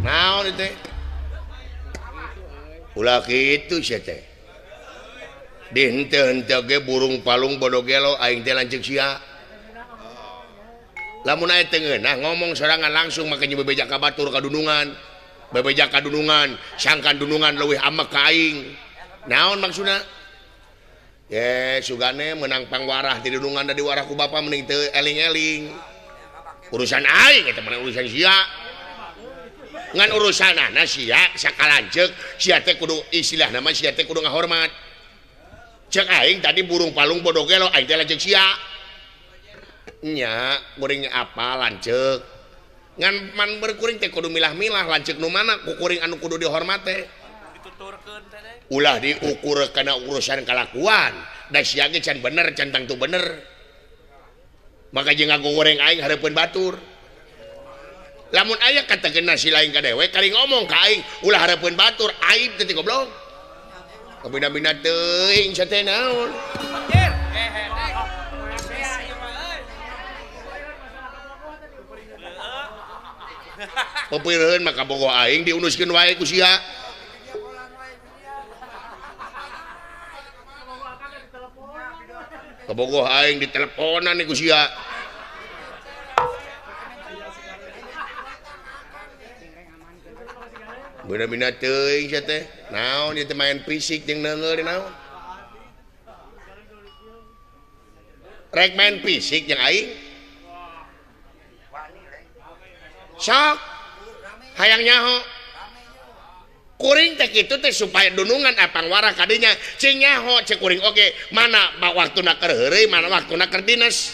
naon teh ulah kitu sia teh di henteu-henteu ge burung palung bodo gelo aing teh lanceuk sia lamun aya teu ngeunah ngomong sorangan langsung makanya bebeja ka batur kadunungan bebeja kadunungan sangkan dunungan leuwih amek ka aing naon maksudna ye sugane menang pangwarah di dunungan da diwarah ku bapa mending teu eling-eling urusan aing eta mah urusan sia ngan urusanana sia sakalanceuk sia teh kudu istilahna mah sia teh kudu ngahormat cek aing tadi burung palung bodo gelo aing teh lanceuk sia nya kuring apa lanceuk ngan man berkuring teh kudu milah-milah lanceuk nu mana ku kuring anu kudu dihormat teh dituturkeun teh ulah diukur karena urusan kelakuan da sia ge can bener can tangtu bener maka jeung ngagoreng aing hareupeun batur lamun aya katakeunna si lain ka dewe kali ngomong ka aing ulah hareupeun batur aib teh goblok kabina-bina teuing sia teh naon Pepireun maka bogoh aing diunuskeun wae ku sia kebogoh aing diteleponan iku sia bina-bina teuing sia teh naon ieu teh main fisik jeung neungeur naon rek main fisik jeung aing sok hayang nyaho kuring teh kitu teh supaya dunungan apang warah kadinya cing nyaho cek kuring oge mana waktuna keur heureuy mana waktuna keur dinas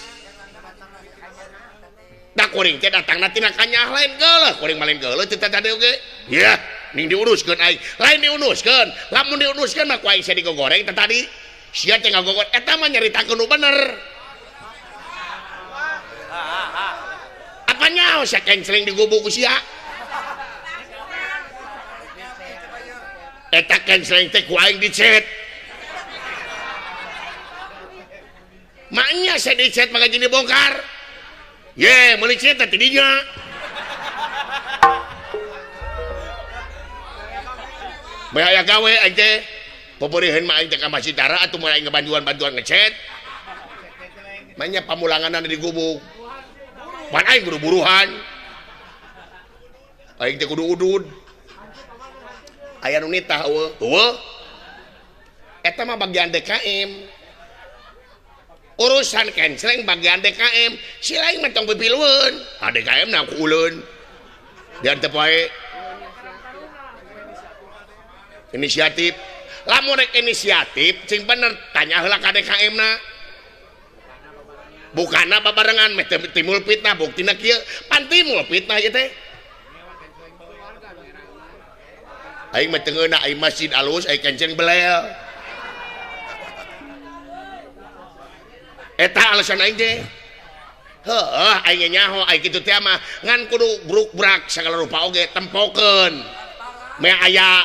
da kuring teh datangna tina kanyah lain geuleuh kuring malen geuleuh teh tadi oge ya ning diuruskeun aing lain diuruskeun lamun diuruskeun mah ku aing sia digogoreng teh tadi sia teh ngagogor eta mah nyaritakeun nu bener apa nyaho sia kenceleng digubuk ku sia eta kenceleng teh ku aing dicet maknya saya dicet maka jadi bongkar ye meuli cet teh dinya bae aya gawe aing teh pabeureun mah aing teh ka Masjid Dara atuh mun aing bantuan ngecet maknya pamulanganna di gubuk pan aing kudu buruhan aing teh kudu udud aya nu nitah eueuh eta mah bagian DKM urusan kenceleng bagian DKM si lain mah tong pipilueun DKM na ku uleun diantep wae inisiatif lamun rek inisiatif cing bener tanya heula ka DKM na bukana babarengan meh timbul fitnah buktina kieu pan timbul fitnah ieu teh aing mah teu ngeunah aing masjid alus aing kenceng belel eta alasan aing teh heuh aing nyaho aing kitu teh mah ngan kudu bruk-brak sagala rupa oge tempokeun meh aya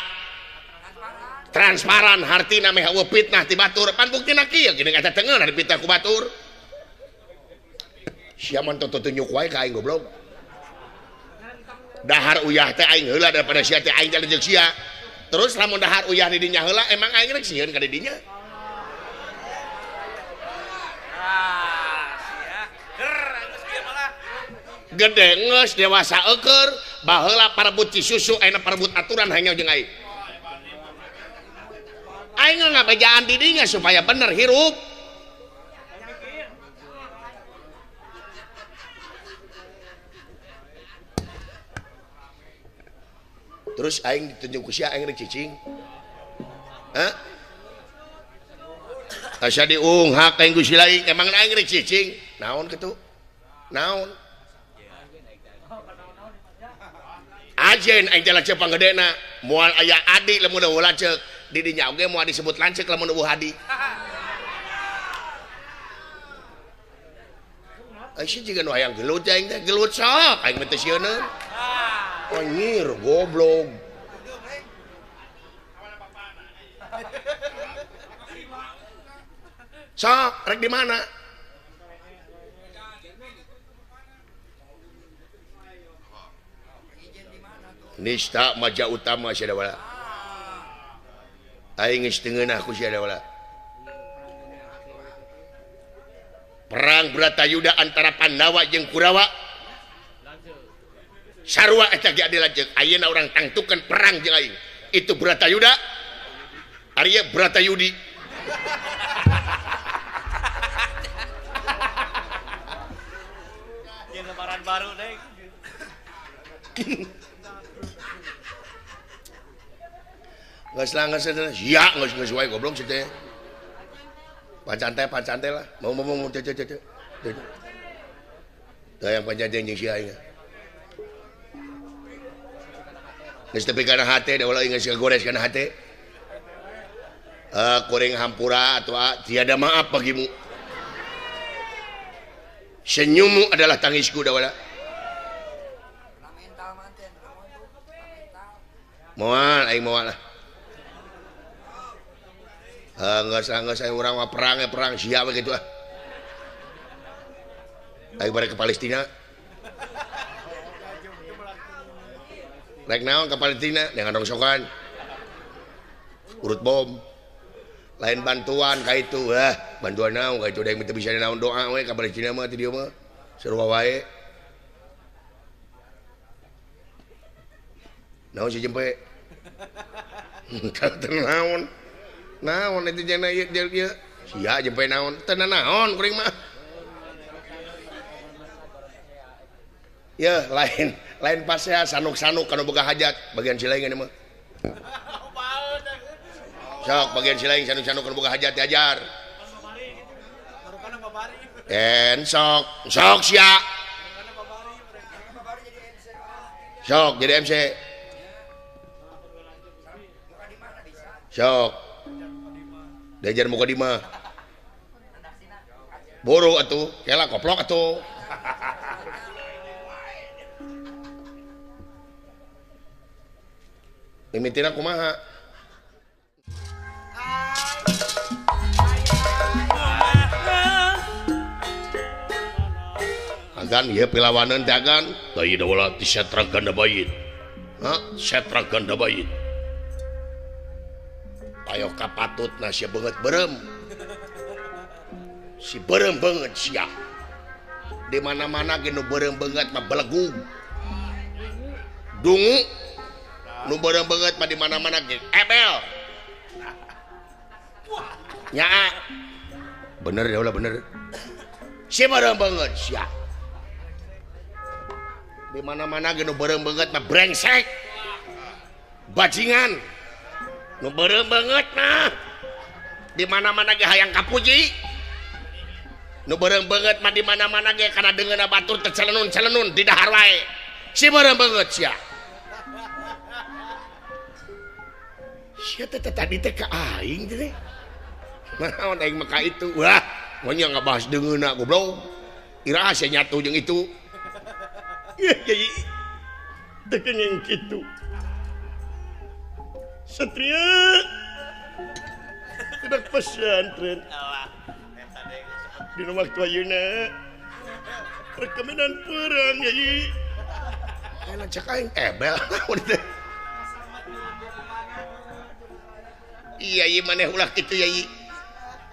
transparan hartina meh eueuh fitnah ti batur pan buktina kieu gini eta teu ngeunah dipitnah ku batur sia mah tunjuk wae ka aing goblok dahar uyah teh aing heula daripada sia teh aing teh jeung sia terus lamun dahar uyah di dinya heula emang aing rek sieun ka di dinya gede geus dewasa eukeur baheula parebut cisusu ayeuna parebut aturan hanya jeung aing aing ngabejaan di dinya supaya bener hirup terus aing ditunjuk ku sia aing rek cicing hah asa diunghak aing ku si lain emang aing rek cicing naon kitu naon ajen aing teh lanceuk panggedena moal aya adi lamun eueuh lanceuk di dinya oge moal disebut lanceuk lamun eueuh hadi aing sih jiga nu hayang gelut aing teh gelut sok aing mah teu sieuneuh anjir goblok sok rek di mana nista maja utama sia da wala aing geus teu ngeunah ku sia da wala perang Bratayuda antara Pandawa jeung Kurawa sarua eta ge adalah jeung ayeuna urang tangtukeun perang jeung aing itu Bratayuda Arya Bratayudi Jeung lebaran baru deh. Geus lah geus sia geus wae goblok situ teh. Pacantai lah. Mau teu. Teu yang panjang jeung sia aing. Geus tepi kana hate da ulah geus gores kana hate. Kuring hampura atau tiada maaf bagimu. Senyummu adalah tangisku da wala. Moal aing moal lah. Enggak saya urang mah perang sia begitu ah. Aing balik ke Palestina. Rek naon ke Palestina dengan rongsokan. Urut bom. Lain bantuan ka itu bantuan naon ka itu da teu bisa naon doa we ka Palestina mah ti dieu mah. Sarua wae. Naon si jempe? Naon? Naon itu jana ieu sia jempe naon? Teu naon kuring mah. Ya, lain pas ya sanuk-sanuk kana boga hajat bagian Cileung ini mah. Sok bagian Cileung sanuk-sanuk kana boga hajat diajar. Sok sia. Sok jadi MC. Sok. Diajar muka di mah. Boro atuh, kela koplok atuh. Mimitina kumaha? Agan ieu pilawaneun teh agan. Da ieu da wala ti setra ganda bait. Setra ganda bait. Ayo kapatutna sia beungeut berem. Si berem beungeut sia. Di mana-mana ge nu berem beungeut mah belegung. Dungu. Nu berem beungeut mah di mana-mana ge ebel. Nyaa. Bener ya ulah bener. Si berem beungeut sia. Di mana-mana ge nu berem beungeut mah brengsek. Bajingan. Nu beureum banget mah di mana-mana ge hayang kapuji. Nu beureum banget mah di mana-mana ge kana deungeunna batur teh celenun di dahar wae. Si beureum banget sia. Sia teh tadi teh ka aing teh. Naon aing mah ka itu. Wah, monya ngabahas deungeunna goblok. Ira asa nyatu jeung itu. Jadi teh kenging kitu. Satria tidak pesantren di rumah tua Yuna rekomenan perang yai enak cek aing ebel iya iya maneh ulah kitu yai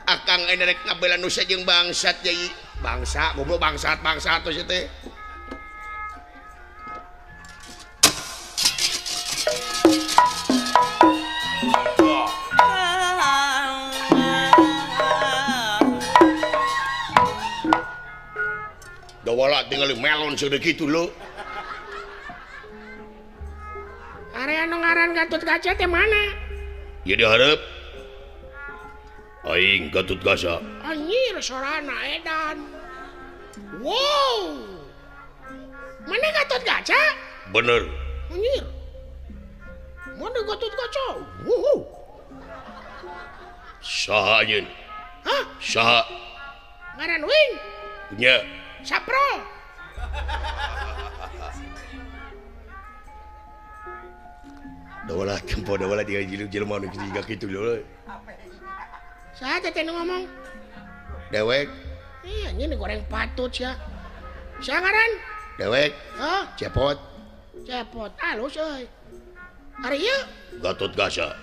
akang aya rek ngabela nusa jeung bangsat yai bangsa goblok bangsat tuh teh wala tinggal melon sudah gitu lo. Area nu ngaran Gatotkaca teh mana? Ya diharap. Aing Gatotkaca. Anjir sorana edan. Wow. Mana Gatotkaca? Bener. Anjir. Mana Gatotkaca? Wow. Saha anjeun? Hah? Saha? Ngaran Wing. Nya. Sapro. Dawalah tempo dawalah tiga jelema nu ketiga kitu lho. Saha teh nu ngomong? Dewek. Iya, ini goreng patut ya. Siapa ngaran? Dewek. Cepot. cepot alus euy. Ari ieu Gatot Kaca.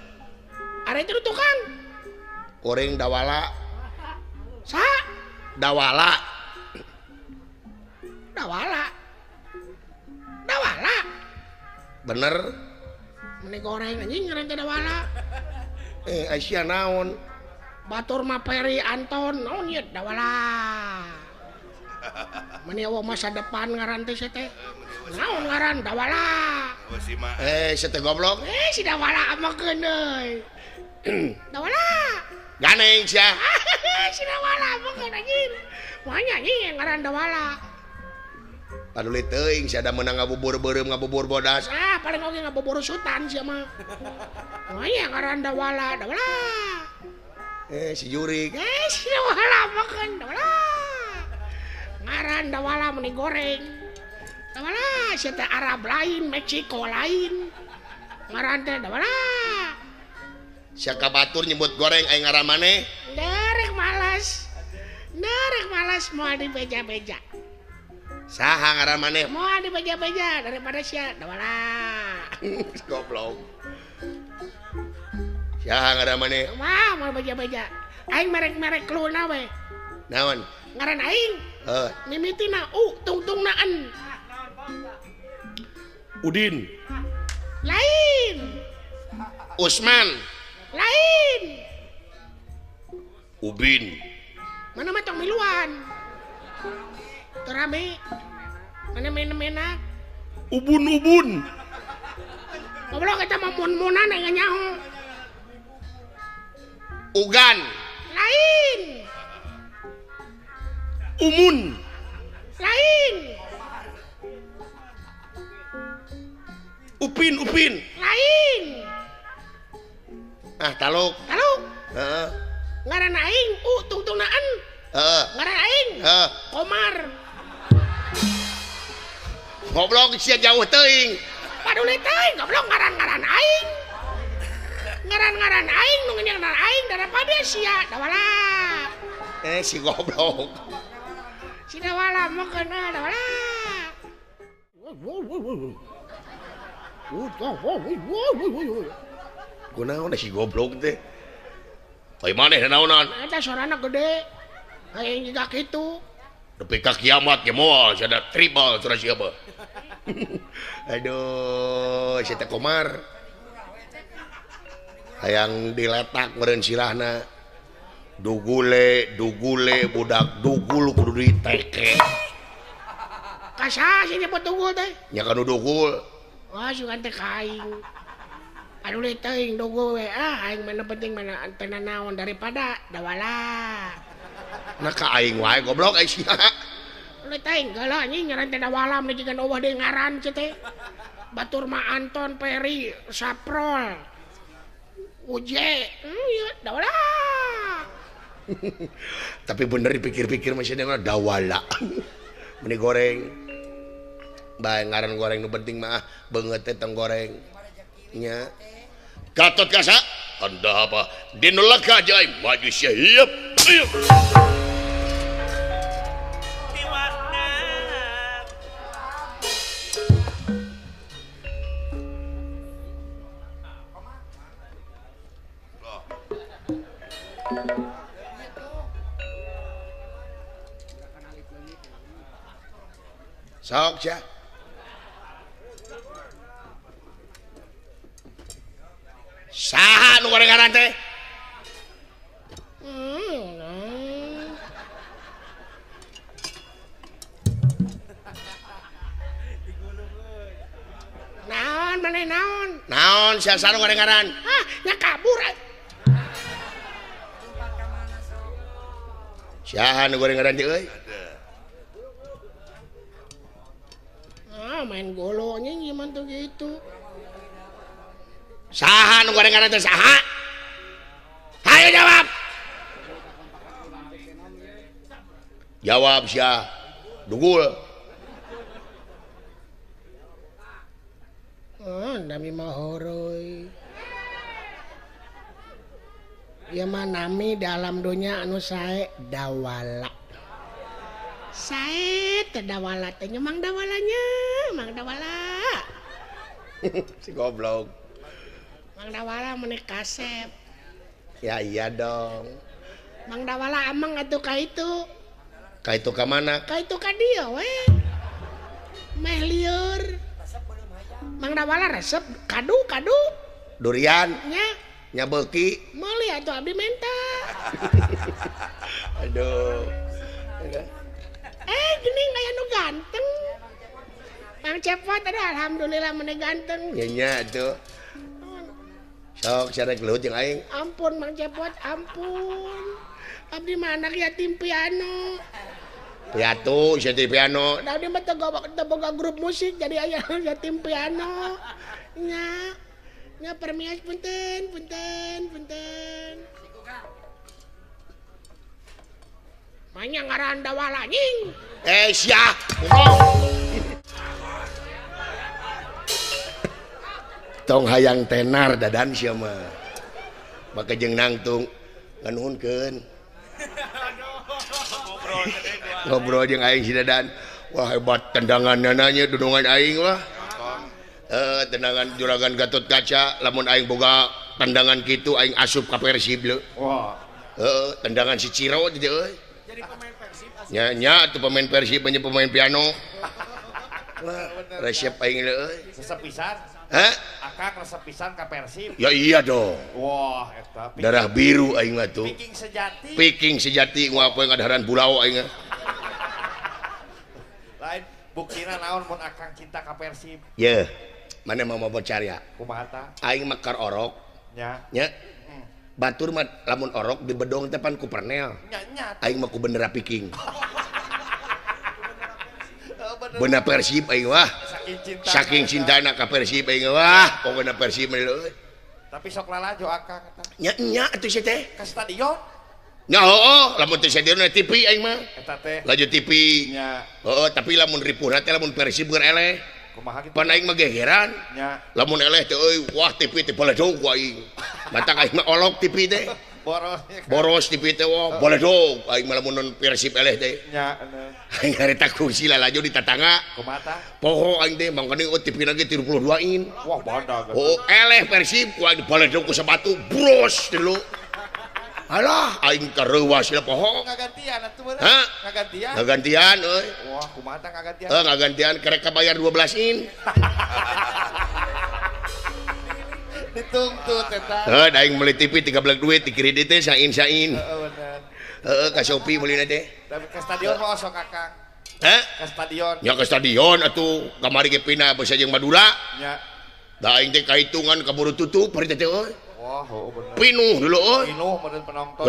ari itu tukang. Orang Dawala. Sa Dawala. Dawala. Dawala. Bener. Meni goreng anjing ngaran teh Dawala. Aisyah naon? Batur mah Peri Anton naon ieu Dawala. Meni eueuh masa depan ngaran teh teh. Naon ngaran Dawala. Si teh goblok. Si Dawala amakeun deui. Dawala. Ganeng sia. Si Dawala amakeun anjing. Moanya anjing ngaran Dawala. Paduli teuing sia da meunang ngabubur beureum ngabubur bodas. Paling oge ngabubur sutan sia mah. Moanya ngaran Dawala, Dawala. Si Jurik. Si Dawala amakeun Dawala. Ngaran Dawala meni goreng. Dawala sia teh Arab lain, Meksiko lain. Ngaran teh Dawala. Sia ka batur nyebut goreng aing ngaran maneh. Derek malas. Derek malas mau dibeja-beja. Saha ngaran maneh? Mau dibeja-beja daripada sia Dawala. Goblok. Saha ngaran maneh? Mau beja-beja. Aing merek-merek kluna we. Naon? Ngaran aing. Mimitina tungtungnaan. Udin. Lain. Usman. Lain. Ubin. Mana mah tong miluan. Terame. Mana mena-mena. Ubun. Goblok eta mah mun-munan aya nyaho. Ugan. Lain. Umun. Lain. Upin. Lain. Taluk. Heeh. Ngaran aing tungtungnaan. Ngaran aing Komar. Goblok sia jauh teuing. Paduli teuing goblok ngaran-ngaran aing. Ngaran-ngaran aing nu ngaran aing daripada sia Dawala. Si goblok. Si Dawala mah keuna Dawala. Kunaon si goblok teh? Pai maneh naonan? Eta sorana gede. Hayang juga kitu. Nepi ka kiamat ge moal sada tribal surah siapa. Aduh, si teh Komar. Hayang diletak meureun sirahna. Dugule budak dugul kudu diteke. Kasa sih nyebut dugul teh? Nya kanu dugul. Wah, sugan teh kaing. Aduh teuing dugul we. Aing mana penting mana antena naon daripada Dawala. Nah ka aing wae goblok Aisyah. Aduh teuing geula anjing ngaran teh Dawala meni jigan eueuh deui ngaran ce teh. Batur mah Anton Peri Saprol. Uje. Dawala. Tapi bener dipikir-pikir masih ada Dawala. Meni goreng. Bae ngaran goreng nu penting mah beungeut teh tong goreng. Nya. Gatot Kaca, Anda apa? Dinulaka ajaib maju syahiyap. Sok ya. Saha nu gorengan teh? Naon maneh naon? Naon sia nu gorengan? Nya kabur. Saha nu gorengan teh euy? Main golo anjing gimana tuh gitu. Saha nu gorengan teh saha? Hayo jawab. Jawab sia. Dugul. Nami mah horoy. Ya mah nami dalam dunia anu sae Dawala. Sae teh Dawala teh Mang Dawalanya, Mang Dawala. si goblok. Mang Dawala menik kasep. Ya iya dong. Mang Dawala amang atuh ka itu. Ka itu ka mana? Ka itu ka dia we. Meh lieur. Mang Dawala resep kadu. Durian Nya, nya beuki. meuli atuh abdi menta. Aduh. Geuning aya nu ganteng. Mang Cepot aduh alhamdulillah meuni ganteng. Ya nya tuh. Sok sareng leuweut jeung aing. Ampun Mang Cepot, ampun. Abdi mah anak yatim piano. Piatu, si piano. Da dia mah teu boga grup musik jadi aya yatim piano. Nya permias punten. Manya ngaran Dawala nying. Sia, ngomong. Tong hayang tenar dadan sia mah. Maka jeung nangtung nganuhunkeun. Ngobrol jeung aing si dadan. Wah hebat tendanganna nya dudungan aing wah. Tendangan juragan Gatot Kaca lamun aing boga tendangan kitu aing asup ka Persib leuh. Wah. Tendangan si Ciro teh euy. Jadi pemain Persib asli. Nya atuh pemain Persib nya pemain piano. Wah, resep aing leuh euy. Resep pisan. Hah? Akang resep pisan ka Persib. Ya iya dong. Wah, eta Darah biru aing mah tuh. Piking sejati. Piking sejati ngapoe ngadaharan bulau aing. Lain buktina naon mun akang cinta ka Persib. Ye. Mana mau bocarya? Kumaha ta? Aing mekar orok. Nya. Nya. Batur mah lamun orok di bedong teh pan ku pernel. Nya. Aing mah ku bendera piking. Bener Persib aing wah. Saking cintana ka Persib aing wah, pokona Persib mah euy. Tapi sok lalajo akang eta. Nya atuh si teh. Ka stadion. Nya heuh, lamun teh stadion TV aing mah. Eta teh. Laju TV. Nya. Heuh, tapi lamun ripuhna teh lamun Persib keur eleh. Kumaha kitu? Pan aing mah gegeran. Nya. Lamun eleh teh euy, wah TV teh baledog ku aing. Mata aing mah olok TV teh. Boros TV teh wah baledog aing mah lamun Persib eleh teh. Nya. Aing harita kursi lalajo di tatangga. Kumaha ta? Poho aing teh mangkane TV na ge 32 in. Wah, badag. Oh, eleh Persib ku aing baledog ku sepatu bros dulu. Alah, aing kareuwas lah poho. Ngagantian atuh bener. Hah? Ngagantian. Ngagantian euy. Wah, kumaha ta ngagantian? Ngagantian kerek kabayar 12 in. Dituntut eta. Da aing meuli TV 13 duit dikredit teh sain. Heeh, bener. Ka Shopee meulina teh. Tapi ke stadion mah osok akang. Hah? Ke stadion. Nya ke stadion atuh kamari ge pindah basa jeung Madura. Nya. Da aing teh kahitungan kaburu tutup hari teh euy. Wah, bener. Pinuh dulu euy. Pinuh meureun penonton.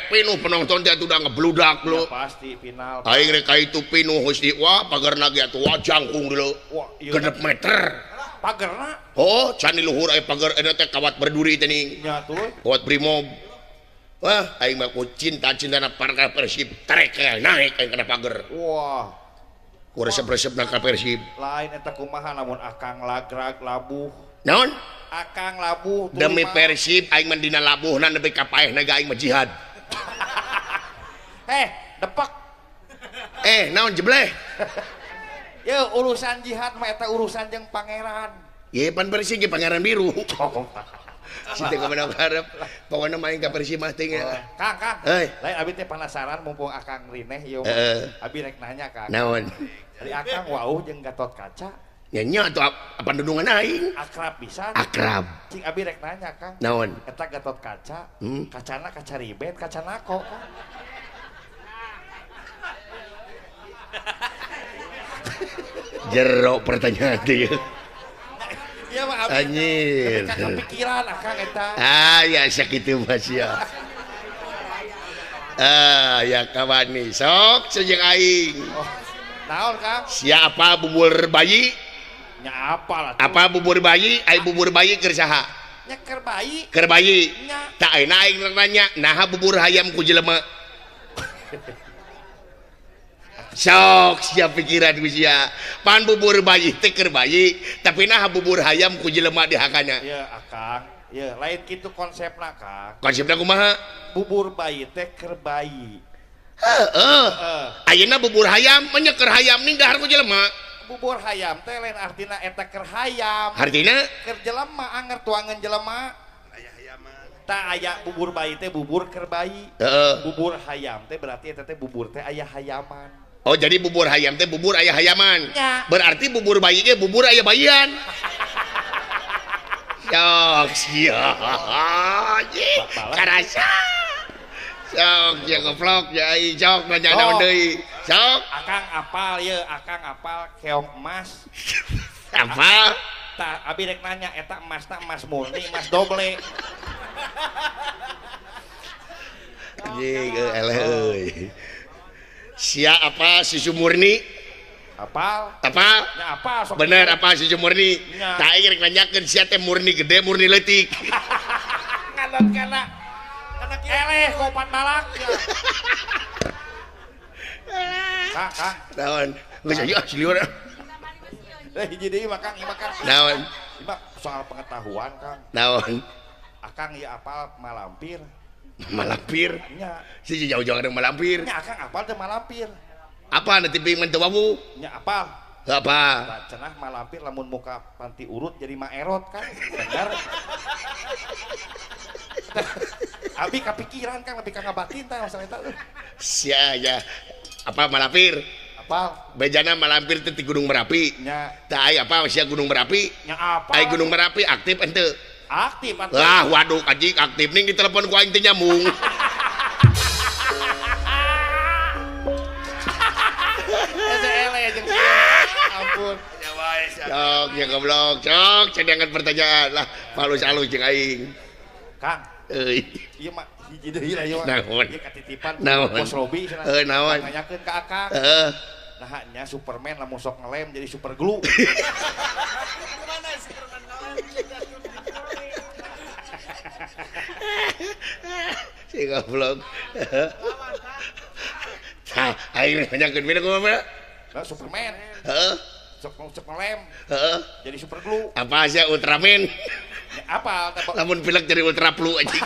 Pinuh penonton teh atuh udah ngebludak Ya, lu. pasti final. Aing rek kahitu pinuh geus di wah pagarna ge atuh wah jangkung dulu. Wah, iya. Genep meter. Pagerna. Oh, cani luhur aya pagar eta teh kawat berduri teh ning. Nya tuh. Kawat Brimob. Wah, aing mah ku cinta-cintana parka Persib trek naik aing kana pagar. Wah. Ku resep-resepna ka Persib. Lain eta kumaha lamun akang lagrag labuh. Naon? Akang labuh tuh Demi mah. Persib aing mah dina labuhna nepi ka paehna ge aing mah jihad. Depak. Naon jebleh? Ya urusan jihad mah eta urusan jeung pangeran. Ye pan Persib ge pangeran biru. Sinte ka mana hareup. Pokona main ka Persib mah teh. Kang. Hei. Lain abi teh penasaran mumpung akang rineh ieu mah. Abi rek nanya Kang. Naon? Dari akang wauh jeung Gatot Kaca. Nya atuh apa dudungan aing? Akrab pisan. Akrab. Cing abi rek nanya Kang. Naon? Eta Gatot Kaca. Kacana kaca riben, kaca nako Kang. Jero pertanyaan teh. Iya mah abi. Anjir. Kepikiran akang eta. Ya sakitu Mas ya. Ya kawan nih. Sok sejeng aing. Oh, naon Kang? Siapa bubur bayi? Nya apa lah tuh? Apa bubur bayi? Ai bubur bayi keur saha? Nya keur bayi. Keur bayi. Nya. Tak ayeuna aing nanya, naha bubur hayam ku jelema? Sok siap pikiran sia. Pan bubur bayi teh keur bayi, tapi naha bubur hayam ku jelema di hakana. Iya, Akang. Iya, lain kitu konsepna, Kang. Konsepna kumaha? Bubur bayi teh keur bayi. Heeh. Ayeuna bubur hayam menyeker hayam ning dahar ku jelema. bubur hayam teh lain artina eta keur hayam. Artina Keur jelema anger tuangan jelema. Aya hayaman. Tah aya bubur bayi teh bubur keur bayi. Bubur hayam teh berarti eta teh bubur teh aya hayaman. Oh jadi bubur hayam teh bubur aya hayaman. Ya. Berarti bubur bayi ge bubur aya bayian. Sok sia. Karasa. Sok ya goblok ya sok nanya naon deui. Sok Akang apal ye, akang apal keong emas. apa? Tah abi rek nanya eta emasna emas murni, emas doble. Anjing eleh euy. Sia apa susu murni? Apal? Apa? Ya apal sok. Bener apa susu murni? Ya. Tah aing rek nanyakeun sia teh murni gede murni leutik. Ngadon kana. Eleh kopat balak ya. Kak. Naon? Geus aya asli urang. Hiji deui makang imakan. Naon? Imak soal pengetahuan Kang. Naon? Akang ieu apal malampir. Malampir. Nya. Si jauh-jauh ada malampir. Nya akang apal teh malampir. Apa nanti bingung teu wawu? Nya apal. Apa? Nah, cenah malampir lamun muka panti urut jadi maerot kan. Bener. Abi kapikiran Kang lebih ka ngabatin tah masalah eta. Sia ya. Apa malampir? Apal. Bejana malampir teh ti Gunung Merapi. Nya. Tah aya apa sia Gunung Merapi? Nya apal. Ai Gunung Merapi aktif henteu? Aktif atuh. Lah waduh anjing aktif ning di telepon ku aing teh nyambung. Ele jeung ampun. Sok ya goblok, sok cadangan pertanyaan lah halus-halus jeung aing. Kang, Euy. ieu mah hiji deui lah ieu mah. Naon? Ieu katitipan Naon? Bos Robi cenah. Naon? Nanyakeun ka Akang. Heeh. Nah nya Superman lamun sok ngelem jadi super glue. Si goblok. Tah aing nanyakeun mina kumaha? Nah, Superman Heeh. sok ngelem Heeh. jadi super glue. Apa sia Ultraman? Ya, apa teh Lamun pilek jadi Ultra Flu anjing.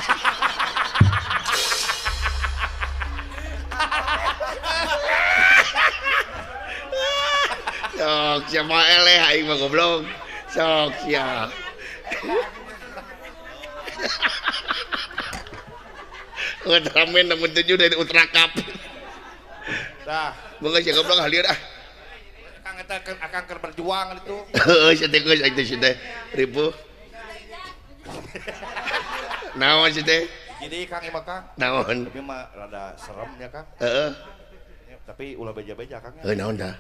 Sok siapa eleh aing mah goblok. Sok sia. Ultraman namun 7 dari Ultra Cup. Dah, Mangga sia goblok halir ah. Kang eta Akang keur berjuang itu. Heeh, sia teh geus atuh sia teh ripuh. Naon sia teh? Jadi Kang ieu mah Kang. Naon? Tapi mah rada serem ya Kang. Heeh. Ya, tapi ulah beja-beja Kang. Heuh naon dah?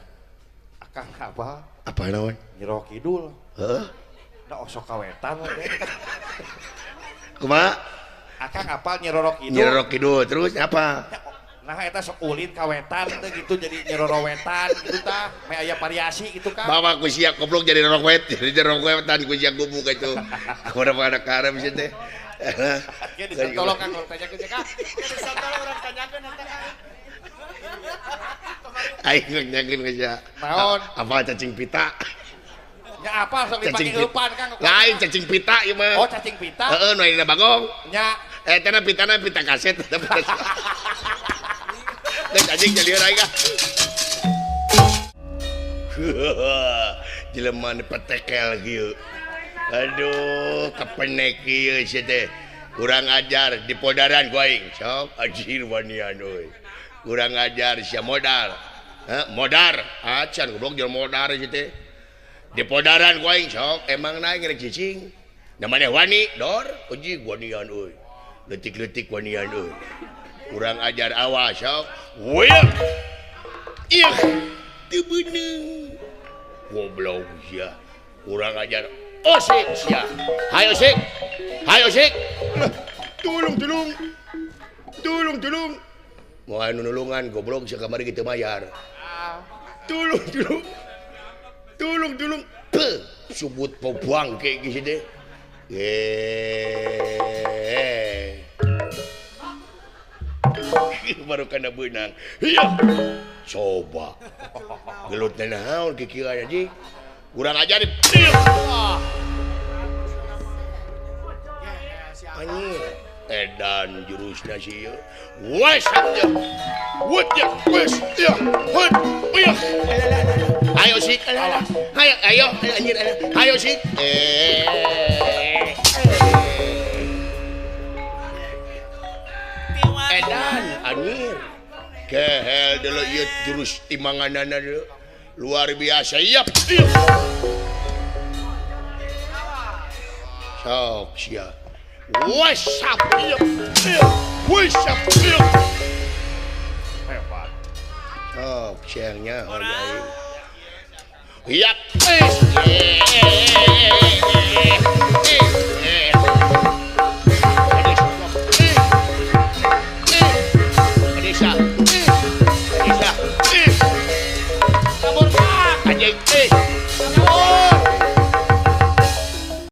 Akang apa? Apa naon? Nyiro Kidul. Heeh. Da osok kawetan we. Kumaha? Akang apal Nyiroro Kidul. Nyiroro Kidul terus apa? Nah eta sok ulin kawetan teh gitu jadi Nyiroro wetan gitu tah. Me aya variasi gitu Kang. Bawa ku sia goblok jadi rorowet, jadi rowetan ku sia gubuk itu. Kumaha pada karem sia teh. Ge disantolo Kang urang tanyakeun Kang. Disantolo urang tanyakeun eta Kang. Aing nyakeun ka sia. Naon? Apa cacing pita? Nya apa sok dipake heupan Kang. Lain cacing pita ieu mah. Oh cacing pita. Heeh, nu ayeuna bagong. Nya Eta na pitana pita kaset. Dan anjing jadi orang kan. Jelema nu petekel kieu. Aduh, kepenek kieu sia teh. Kurang ajar di podaran ku aing. Sok anjir wanian euy. Kurang ajar sia modal. Modar. Acan goblok jeung modar sia teh. Di podaran ku aing sok emang naik rek cicing. Namanya wani dor, uji wanian euy. Letik-letik wanian euy. Kurang ajar awas sok. Weuh. Ih, teu beuneu. Goblok sia. Kurang ajar. Osik sia. Hayo sik. Hayo sik. Tolong. Mau anu nulungan goblok sia kamari kitu mayar. Tolong. Subut pobuang kayak gitu deh. Baru kena benang. Iya. Coba. Gelut na naon kikira anjing. Kurang ajar. Anjing. Edan jurusna sih. Wes aja. Wes ya. Wes ya. Wes. Ayo sih. Ayo anjir. Ayo sih. Edan anjir. Kehel dulu ieu jurus timanganana dulu. Luar biasa. Yap. Sok sia. Wasap. Wasap. Hebat. Sok siangnya. Iya.